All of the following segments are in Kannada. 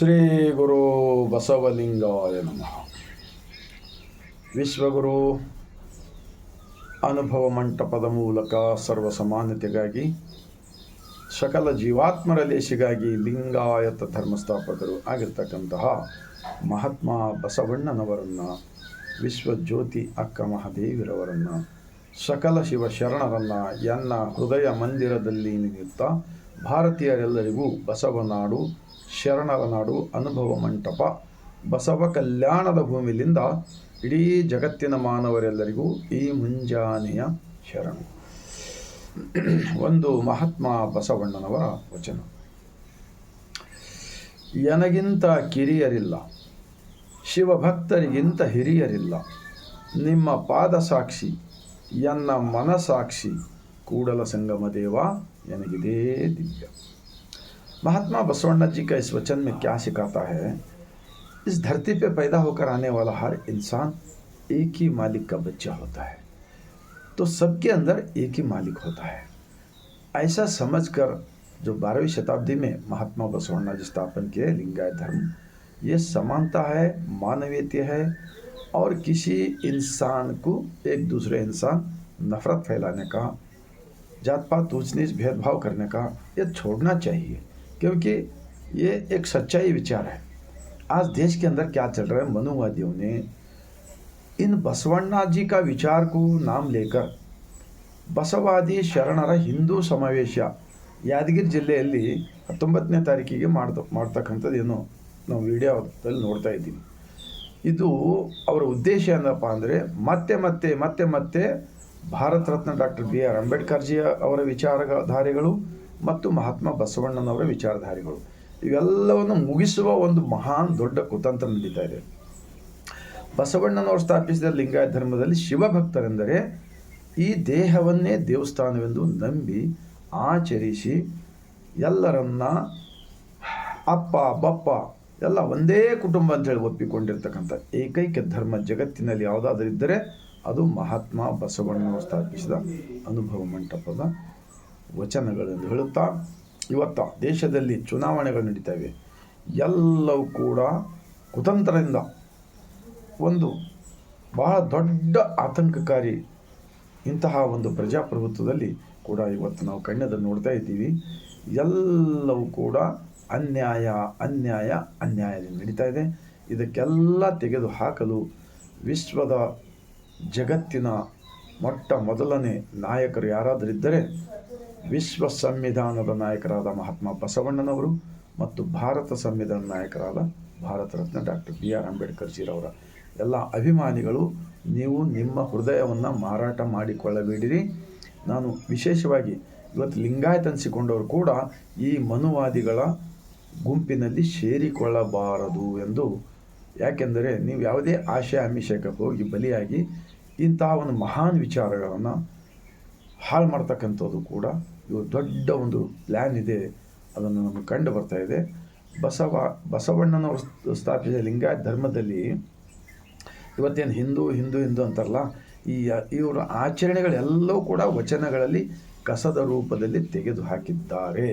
ಶ್ರೀ ಗುರು ಬಸವಲಿಂಗಾಯ ನಮಃ. ವಿಶ್ವಗುರು ಅನುಭವ ಮಂಟಪದ ಮೂಲಕ ಸರ್ವಸಮಾನತೆಗಾಗಿ ಸಕಲ ಜೀವಾತ್ಮರ ಲೇಷಿಗಾಗಿ ಲಿಂಗಾಯತ ಧರ್ಮಸ್ಥಾಪಕರು ಆಗಿರ್ತಕ್ಕಂತಹ ಮಹಾತ್ಮ ಬಸವಣ್ಣನವರನ್ನು, ವಿಶ್ವಜ್ಯೋತಿ ಅಕ್ಕ ಮಹಾದೇವಿರವರನ್ನು, ಸಕಲ ಶಿವ ಶರಣರನ್ನು ಎನ್ನ ಹೃದಯ ಮಂದಿರದಲ್ಲಿ ನಿಯುಕ್ತ ಭಾರತೀಯರೆಲ್ಲರಿಗೂ ಬಸವನಾಡು, ಶರಣರ ನಾಡು, ಅನುಭವ ಮಂಟಪ, ಬಸವ ಕಲ್ಯಾಣದ ಭೂಮಿಲಿಂದ ಇಡೀ ಜಗತ್ತಿನ ಮಾನವರೆಲ್ಲರಿಗೂ ಈ ಮುಂಜಾನೆಯ ಶರಣು. ಒಂದು ಮಹಾತ್ಮ ಬಸವಣ್ಣನವರ ವಚನ. ಎನಗಿಂತ ಕಿರಿಯರಿಲ್ಲ, ಶಿವಭಕ್ತರಿಗಿಂತ ಹಿರಿಯರಿಲ್ಲ, ನಿಮ್ಮ ಪಾದ ಸಾಕ್ಷಿ ಎನ್ನ ಮನಸಾಕ್ಷಿ, ಕೂಡಲ ಸಂಗಮ ದೇವ ಎನಗಿದೇ ದಿವ್ಯ. महात्मा बसवण्णा जी का इस वचन में क्या सिखाता है? इस धरती पे पैदा होकर आने वाला हर इंसान एक ही मालिक का बच्चा होता है, तो सबके अंदर एक ही मालिक होता है। ऐसा समझकर जो 12वीं शताब्दी में महात्मा बसवण्णा जी स्थापन किए लिंगायत धर्म, ये समानता है, मानवीयता है, और किसी इंसान को एक दूसरे इंसान नफरत फैलाने का, जात पात ऊंच नीच भेदभाव करने का ये छोड़ना चाहिए, क्योंकि ये एक सच्चाई विचार है। आज देश के अंदर क्या चल रहा है, मनुवादियों ने इन बसवण्णा जी का विचार को नाम लेकर ಬಸವಾದಿ ಶರಣರ ಹಿಂದೂ ಸಮಾವೇಶ ಯಾದಗಿರಿ ಜಿಲ್ಲೆಯಲ್ಲಿ 19ನೇ ತಾರೀಕಿಗೆ ಮಾಡ್ತಕ್ಕಂಥದ್ದು ಏನೋ ನಾವು ವಿಡಿಯೋದಲ್ಲಿ ನೋಡ್ತಾ ಇದ್ದೀವಿ. ಇದು ಅವರ ಉದ್ದೇಶ ಏನಪ್ಪ ಅಂದರೆ ಮತ್ತೆ Bharat Ratna doctor BR Ambedkar G ಅವರ ವಿಚಾರಧಾರೆಗಳು ಮತ್ತು ಮಹಾತ್ಮ ಬಸವಣ್ಣನವರ ವಿಚಾರಧಾರೆಗಳು ಇವೆಲ್ಲವನ್ನು ಮುಗಿಸುವ ಒಂದು ಮಹಾನ್ ದೊಡ್ಡ ಕುತಂತ್ರ ನಡೀತಾ ಇದೆ. ಬಸವಣ್ಣನವರು ಸ್ಥಾಪಿಸಿದ ಲಿಂಗಾಯತ ಧರ್ಮದಲ್ಲಿ ಶಿವಭಕ್ತರೆಂದರೆ ಈ ದೇಹವನ್ನೇ ದೇವಸ್ಥಾನವೆಂದು ನಂಬಿ ಆಚರಿಸಿ ಎಲ್ಲರನ್ನ ಅಪ್ಪ ಬಪ್ಪ ಎಲ್ಲ ಒಂದೇ ಕುಟುಂಬ ಅಂತೇಳಿ ಒಪ್ಪಿಕೊಂಡಿರ್ತಕ್ಕಂಥ ಏಕೈಕ ಧರ್ಮ ಜಗತ್ತಿನಲ್ಲಿ ಯಾವುದಾದ್ರೂ ಇದ್ದರೆ ಅದು ಮಹಾತ್ಮ ಬಸವಣ್ಣನವರು ಸ್ಥಾಪಿಸಿದ ಅನುಭವ ಮಂಟಪದ ವಚನಗಳೆಂದು ಹೇಳುತ್ತಾ, ಇವತ್ತು ದೇಶದಲ್ಲಿ ಚುನಾವಣೆಗಳು ನಡೀತಾ ಇವೆ. ಎಲ್ಲವೂ ಕೂಡ ಕುತಂತ್ರದಿಂದ ಒಂದು ಬಹಳ ದೊಡ್ಡ ಆತಂಕಕಾರಿ ಇಂತಹ ಒಂದು ಪ್ರಜಾಪ್ರಭುತ್ವದಲ್ಲಿ ಕೂಡ ಇವತ್ತು ನಾವು ಕಣ್ಣೆದುರು ನೋಡ್ತಾ ಇದ್ದೀವಿ. ಎಲ್ಲವೂ ಕೂಡ ಅನ್ಯಾಯದಿಂದ ನಡೀತಾ ಇದೆ. ಇದಕ್ಕೆಲ್ಲ ತೆಗೆದು ಹಾಕಲು ವಿಶ್ವದ ಜಗತ್ತಿನ ಮೊದಲನೇ ನಾಯಕರು ಯಾರಾದರಿದ್ದರೆ ವಿಶ್ವ ಸಂವಿಧಾನದ ನಾಯಕರಾದ ಮಹಾತ್ಮ ಬಸವಣ್ಣನವರು ಮತ್ತು ಭಾರತ ಸಂವಿಧಾನ ನಾಯಕರಾದ ಭಾರತ ರತ್ನ ಡಾಕ್ಟರ್ BR ಅಂಬೇಡ್ಕರ್ ಜಿರವರ ಎಲ್ಲ ಅಭಿಮಾನಿಗಳು, ನೀವು ನಿಮ್ಮ ಹೃದಯವನ್ನು ಮಾರಾಟ ಮಾಡಿಕೊಳ್ಳಬೇಡಿರಿ. ನಾನು ವಿಶೇಷವಾಗಿ ಇವತ್ತು ಲಿಂಗಾಯತ ಅನಿಸಿಕೊಂಡವರು ಕೂಡ ಈ ಮನುವಾದಿಗಳ ಗುಂಪಿನಲ್ಲಿ ಸೇರಿಕೊಳ್ಳಬಾರದು ಎಂದು. ಯಾಕೆಂದರೆ ನೀವು ಯಾವುದೇ ಆಶಯ ಆಮಿಷಕ್ಕೆ ಹೋಗಿ ಬಲಿಯಾಗಿ ಇಂತಹ ಒಂದು ಮಹಾನ್ ವಿಚಾರಗಳನ್ನು ಹಾಳು ಮಾಡ್ತಕ್ಕಂಥದ್ದು ಕೂಡ ಇವು ದೊಡ್ಡ ಒಂದು ಪ್ಲ್ಯಾನ್ ಇದೆ, ಅದನ್ನು ನಮಗೆ ಕಂಡು ಬರ್ತಾ ಇದೆ. ಬಸವಣ್ಣನವರು ಸ್ಥಾಪಿಸಿದ ಲಿಂಗಾಯತ ಧರ್ಮದಲ್ಲಿ ಇವತ್ತೇನು ಹಿಂದೂ ಅಂತಾರಲ್ಲ, ಇವರ ಆಚರಣೆಗಳೆಲ್ಲವೂ ಕೂಡ ವಚನಗಳಲ್ಲಿ ಕಸದ ರೂಪದಲ್ಲಿ ತೆಗೆದು ಹಾಕಿದ್ದಾರೆ.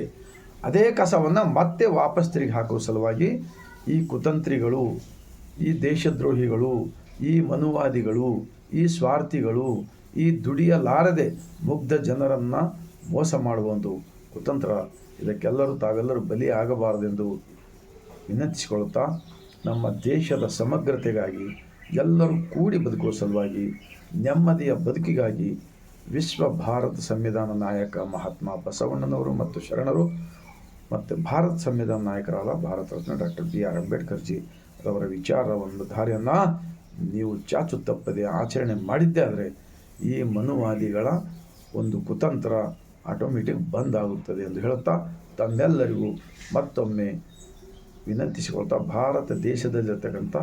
ಅದೇ ಕಸವನ್ನು ಮತ್ತೆ ವಾಪಸ್ ತಿರುಗಿ ಹಾಕುವ ಸಲುವಾಗಿ ಈ ಕುತಂತ್ರಿಗಳು, ಈ ದೇಶದ್ರೋಹಿಗಳು, ಈ ಮನುವಾದಿಗಳು, ಈ ಸ್ವಾರ್ಥಿಗಳು, ಈ ದುಡಿಯಲಾರದೆ ಮುಗ್ಧ ಜನರನ್ನು ಮೋಸ ಮಾಡುವ ಒಂದು ಕುತಂತ್ರ, ತಾವೆಲ್ಲರೂ ಬಲಿ ಆಗಬಾರದೆಂದು ವಿನಂತಿಸಿಕೊಳ್ಳುತ್ತಾ, ನಮ್ಮ ದೇಶದ ಸಮಗ್ರತೆಗಾಗಿ, ಎಲ್ಲರೂ ಕೂಡಿ ಬದುಕುವ ಸಲುವಾಗಿ, ನೆಮ್ಮದಿಯ ಬದುಕಿಗಾಗಿ ವಿಶ್ವ ಭಾರತ ಸಂವಿಧಾನ ನಾಯಕ ಮಹಾತ್ಮ ಬಸವಣ್ಣನವರು ಮತ್ತು ಶರಣರು ಮತ್ತು ಭಾರತ ಸಂವಿಧಾನ ನಾಯಕರಾದ Bharat Ratna doctor BR Ambedkar G ಅವರ ಒಂದು ದಾರಿಯನ್ನು ನೀವು ಚಾಚು ತಪ್ಪದೆ ಆಚರಣೆ ಮಾಡಿದ್ದೇ ಆದರೆ ಈ ಮನುವಾದಿಗಳ ಒಂದು ಕುತಂತ್ರ ಆಟೋಮೆಟಿಕ್ ಬಂದಾಗುತ್ತದೆ ಎಂದು ಹೇಳುತ್ತಾ, ತಮ್ಮೆಲ್ಲರಿಗೂ ಮತ್ತೊಮ್ಮೆ ವಿನಂತಿಸಿಕೊಳ್ತಾ, ಭಾರತ ದೇಶದಲ್ಲಿರ್ತಕ್ಕಂಥ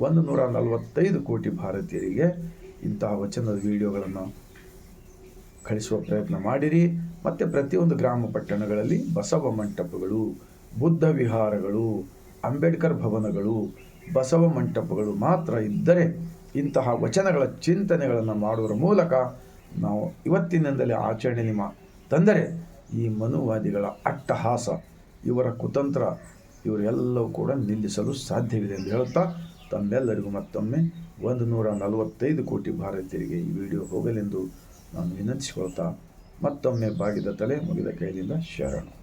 145 ಕೋಟಿ ಭಾರತೀಯರಿಗೆ ಇಂತಹ ವಚನದ ವಿಡಿಯೋಗಳನ್ನು ಕಳಿಸುವ ಪ್ರಯತ್ನ ಮಾಡಿರಿ. ಮತ್ತು ಪ್ರತಿಯೊಂದು ಗ್ರಾಮ ಪಟ್ಟಣಗಳಲ್ಲಿ ಬಸವ ಮಂಟಪಗಳು, ಬುದ್ಧ ವಿಹಾರಗಳು, ಅಂಬೇಡ್ಕರ್ ಭವನಗಳು, ಬಸವ ಮಂಟಪಗಳು ಮಾತ್ರ ಇದ್ದರೆ ಇಂತಹ ವಚನಗಳ ಚಿಂತನೆಗಳನ್ನು ಮಾಡುವುದರ ಮೂಲಕ ನಾವು ಇವತ್ತಿನಿಂದಲೇ ಆಚರಣೆ ತಂದರೆ ಈ ಮನುವಾದಿಗಳ ಅಟ್ಟಹಾಸ, ಇವರ ಕುತಂತ್ರ ಇವರೆಲ್ಲವೂ ಕೂಡ ನಿಲ್ಲಿಸಲು ಸಾಧ್ಯವಿದೆ ಎಂದು ಹೇಳುತ್ತಾ ತಮ್ಮೆಲ್ಲರಿಗೂ ಮತ್ತೊಮ್ಮೆ 145 ಕೋಟಿ ಭಾರತೀಯರಿಗೆ ಈ ವಿಡಿಯೋ ಹೋಗಲೆಂದು ನಾನು ವಿನಂತಿಸಿಕೊಳ್ತಾ ಮತ್ತೊಮ್ಮೆ ಬಾಗಿದ ತಲೆ ಮುಗಿದ ಕೈಲಿಂದ ಶರಣು.